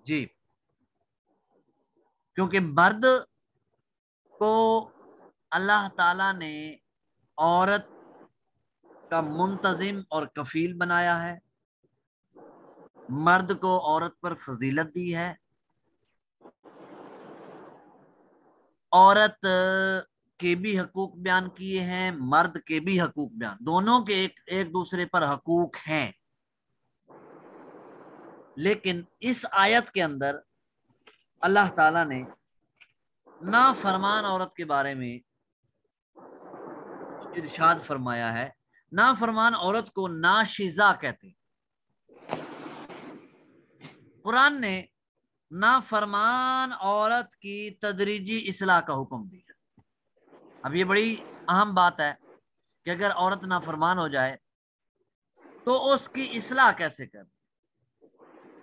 جی، کیونکہ مرد کو اللہ تعالی نے عورت کا منتظم اور کفیل بنایا ہے، مرد کو عورت پر فضیلت دی ہے، عورت کے بھی حقوق بیان کیے ہیں، مرد کے بھی حقوق بیان، دونوں کے ایک دوسرے پر حقوق ہیں۔ لیکن اس آیت کے اندر اللہ تعالی نے نافرمان عورت کے بارے میں ارشاد فرمایا ہے۔ نافرمان عورت کو ناشزا کہتے ہیں۔ قرآن نے نافرمان عورت کی تدریجی اصلاح کا حکم دیا۔ اب یہ بڑی اہم بات ہے کہ اگر عورت نافرمان ہو جائے تو اس کی اصلاح کیسے کریں،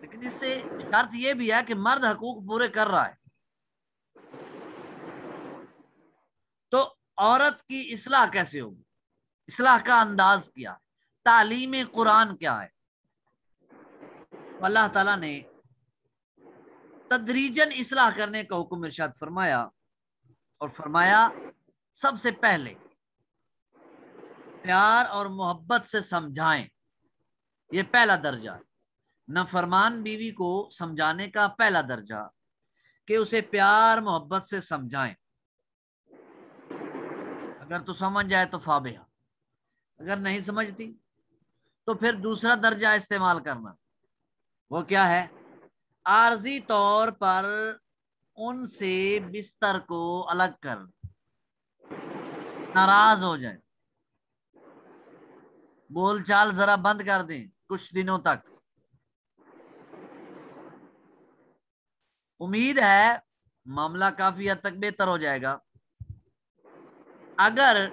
لیکن اس سے شرط یہ بھی ہے کہ مرد حقوق پورے کر رہا ہے۔ تو عورت کی اصلاح کیسے ہوگی، اصلاح کا انداز کیا ہے، تعلیم قرآن کیا ہے؟ اللہ تعالیٰ نے تدریجاً اصلاح کرنے کا حکم ارشاد فرمایا، اور فرمایا سب سے پہلے پیار اور محبت سے سمجھائیں، یہ پہلا درجہ ہے۔ نافرمان بیوی کو سمجھانے کا پہلا درجہ کہ اسے پیار محبت سے سمجھائیں، اگر تو سمجھ جائے تو فابہا، اگر نہیں سمجھتی تو پھر دوسرا درجہ استعمال کرنا، وہ کیا ہے؟ عارضی طور پر ان سے بستر کو الگ کر، ناراض ہو جائیں، بول چال ذرا بند کر دیں کچھ دنوں تک۔ امید ہے معاملہ کافی حد تک بہتر ہو جائے گا۔ اگر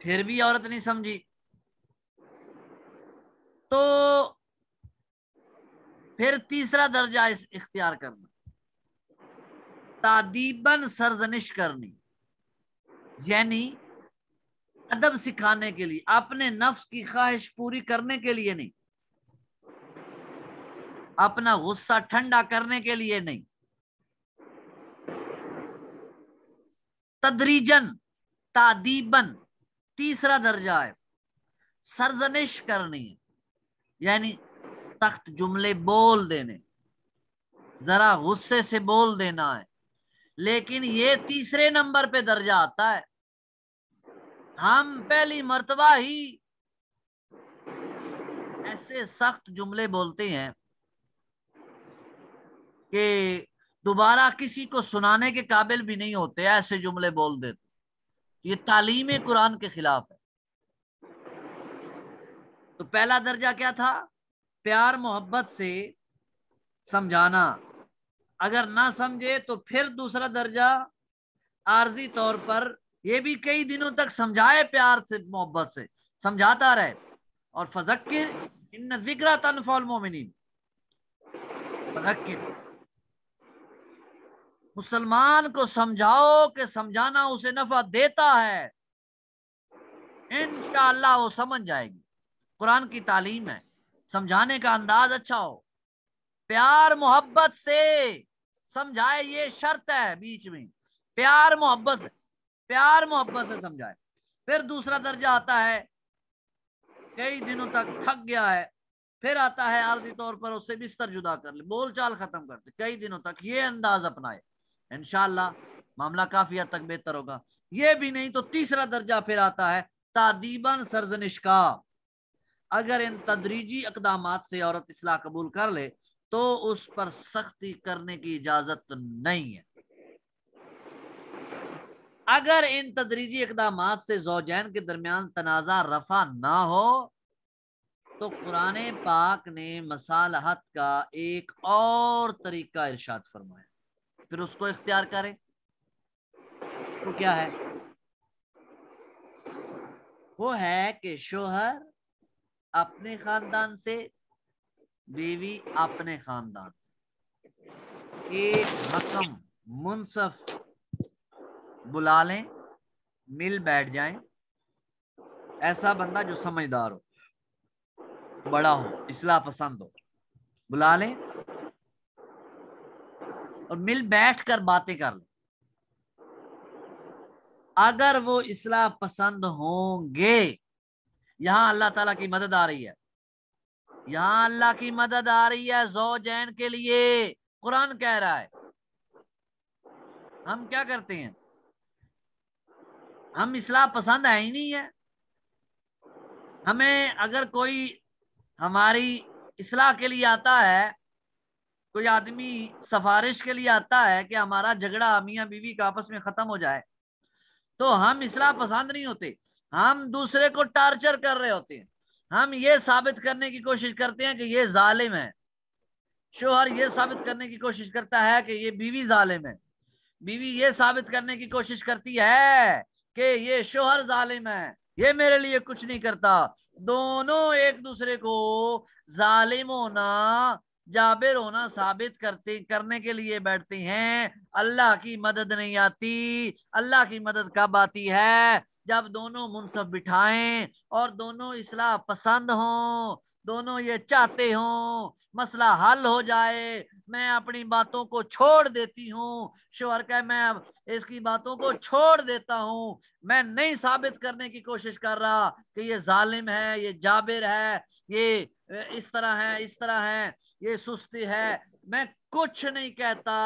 پھر بھی عورت نہیں سمجھی تو پھر تیسرا درجہ اختیار کرنا، تادیباً سرزنش کرنی، یعنی ادب سکھانے کے لیے، اپنے نفس کی خواہش پوری کرنے کے لیے نہیں، اپنا غصہ ٹھنڈا کرنے کے لیے نہیں، تدریجاً تادیباً تیسرا درجہ ہے، سرزنش کرنی ہے، یعنی سخت جملے بول دینے، ذرا غصے سے بول دینا ہے، لیکن یہ تیسرے نمبر پہ درجہ آتا ہے۔ ہم پہلی مرتبہ ہی ایسے سخت جملے بولتے ہیں کہ دوبارہ کسی کو سنانے کے قابل بھی نہیں ہوتے، ایسے جملے بول دیتے، یہ تعلیم قرآن کے خلاف ہے۔ تو پہلا درجہ کیا تھا؟ پیار محبت سے سمجھانا، اگر نہ سمجھے تو پھر دوسرا درجہ عارضی طور پر یہ بھی کئی دنوں تک سمجھائے، پیار سے محبت سے سمجھاتا رہے، اور فذکر ان ذکرہ تنفع المؤمنین، فذکر، مسلمان کو سمجھاؤ کہ سمجھانا اسے نفع دیتا ہے، انشاءاللہ وہ سمجھ جائے گی۔ قرآن کی تعلیم ہے، سمجھانے کا انداز اچھا ہو، پیار محبت سے سمجھائے، یہ شرط ہے بیچ میں، پیار محبت سے، پیار محبت سے سمجھائے۔ پھر دوسرا درجہ آتا ہے کئی دنوں تک تھک گیا ہے، پھر آتا ہے عارضی طور پر اس سے بستر جدا کر لے، بول چال ختم کر دے، کئی دنوں تک یہ انداز اپنائے، انشاءاللہ معاملہ کافی حد تک بہتر ہوگا۔ یہ بھی نہیں تو تیسرا درجہ پھر آتا ہے تادیباً سرزنش کا۔ اگر ان تدریجی اقدامات سے عورت اصلاح قبول کر لے تو اس پر سختی کرنے کی اجازت نہیں ہے۔ اگر ان تدریجی اقدامات سے زوجین کے درمیان تنازع رفع نہ ہو تو قرآن پاک نے مصالحت کا ایک اور طریقہ ارشاد فرمایا، پھر اس کو اختیار کریں۔ تو کیا ہے؟ وہ ہے کہ شوہر اپنے خاندان سے، بیوی اپنے خاندان سے ایک حکم منصف بلا لیں، مل بیٹھ جائیں، ایسا بندہ جو سمجھدار ہو، بڑا ہو، اصلاح پسند ہو، بلا لیں، اور مل بیٹھ کر باتیں کر لیں. اگر وہ اصلاح پسند ہوں گے، یہاں اللہ تعالیٰ کی مدد آ رہی ہے، یہاں اللہ کی مدد آ رہی ہے زوجین کے لیے. قرآن کہہ رہا ہے. ہم کیا کرتے ہیں؟ ہم اصلاح پسند ہے ہی نہیں ہے. ہمیں اگر کوئی ہماری اصلاح کے لیے آتا ہے، کوئی آدمی سفارش کے لیے آتا ہے کہ ہمارا جھگڑا میاں بیوی کا آپس میں ختم ہو جائے، تو ہم اصلاح پسند نہیں ہوتے، ہم دوسرے کو ٹارچر کر رہے ہوتے ہیں. ہم یہ ثابت کرنے کی کوشش کرتے ہیں کہ یہ ظالم ہے. شوہر یہ ثابت کرنے کی کوشش کرتا ہے کہ یہ بیوی ظالم ہے، بیوی یہ ثابت کرنے کی کوشش کرتی ہے کہ یہ شوہر ظالم ہے، یہ میرے لیے کچھ نہیں کرتا. دونوں ایک دوسرے کو ظالم ہونا، جابر ہونا ثابت کرنے کے لیے بیٹھتے ہیں. اللہ کی مدد نہیں آتی. اللہ کی مدد کب آتی ہے؟ جب دونوں منصف بٹھائیں اور دونوں اصلاح پسند ہوں، دونوں یہ چاہتے ہوں مسئلہ حل ہو جائے. میں اپنی باتوں کو چھوڑ دیتی ہوں، شوہر کہ میں اس کی باتوں کو چھوڑ دیتا ہوں، میں نہیں ثابت کرنے کی کوشش کر رہا کہ یہ ظالم ہے، یہ جابر ہے، یہ اس طرح ہے، اس طرح ہے، یہ سستی ہے، میں کچھ نہیں کہتا.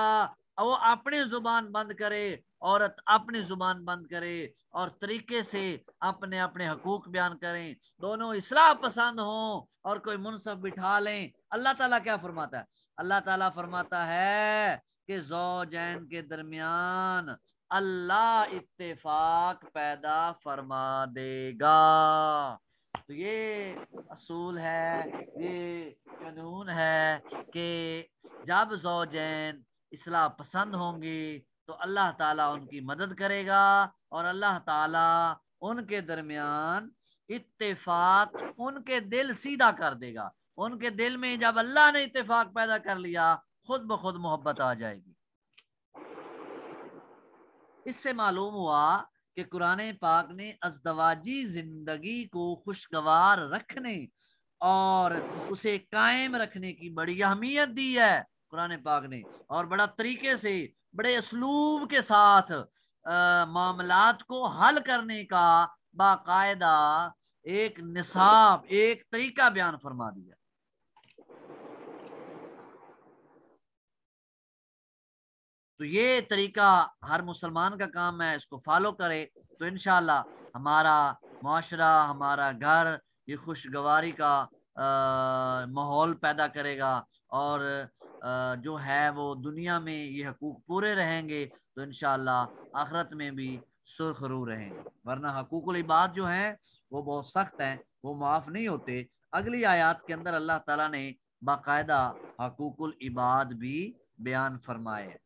وہ اپنی زبان بند کرے، عورت اپنی زبان بند کرے اور طریقے سے اپنے اپنے حقوق بیان کریں. دونوں اصلاح پسند ہوں اور کوئی منصف بٹھا لیں. اللہ تعالیٰ کیا فرماتا ہے؟ اللہ تعالیٰ فرماتا ہے کہ زوجین کے درمیان اللہ اتفاق پیدا فرما دے گا. تو یہ اصول ہے، یہ قانون ہے کہ جب زوجین اصلاح پسند ہوں گی تو اللہ تعالیٰ ان کی مدد کرے گا اور اللہ تعالیٰ ان کے درمیان اتفاق، ان کے دل سیدھا کر دے گا. ان کے دل میں جب اللہ نے اتفاق پیدا کر لیا، خود بخود محبت آ جائے گی. اس سے معلوم ہوا کہ قرآن پاک نے ازدواجی زندگی کو خوشگوار رکھنے اور اسے قائم رکھنے کی بڑی اہمیت دی ہے قرآن پاک نے، اور بڑا طریقے سے، بڑے اسلوب کے ساتھ معاملات کو حل کرنے کا باقاعدہ ایک نصاب، ایک طریقہ بیان فرما دیا. تو یہ طریقہ ہر مسلمان کا کام ہے، اس کو فالو کرے تو انشاءاللہ ہمارا معاشرہ، ہمارا گھر یہ خوشگواری کا ماحول پیدا کرے گا، اور جو ہے وہ دنیا میں یہ حقوق پورے رہیں گے تو انشاءاللہ آخرت میں بھی سرخرو رہیں گے. ورنہ حقوق العباد جو ہیں وہ بہت سخت ہیں، وہ معاف نہیں ہوتے. اگلی آیات کے اندر اللہ تعالیٰ نے باقاعدہ حقوق العباد بھی بیان فرمائے.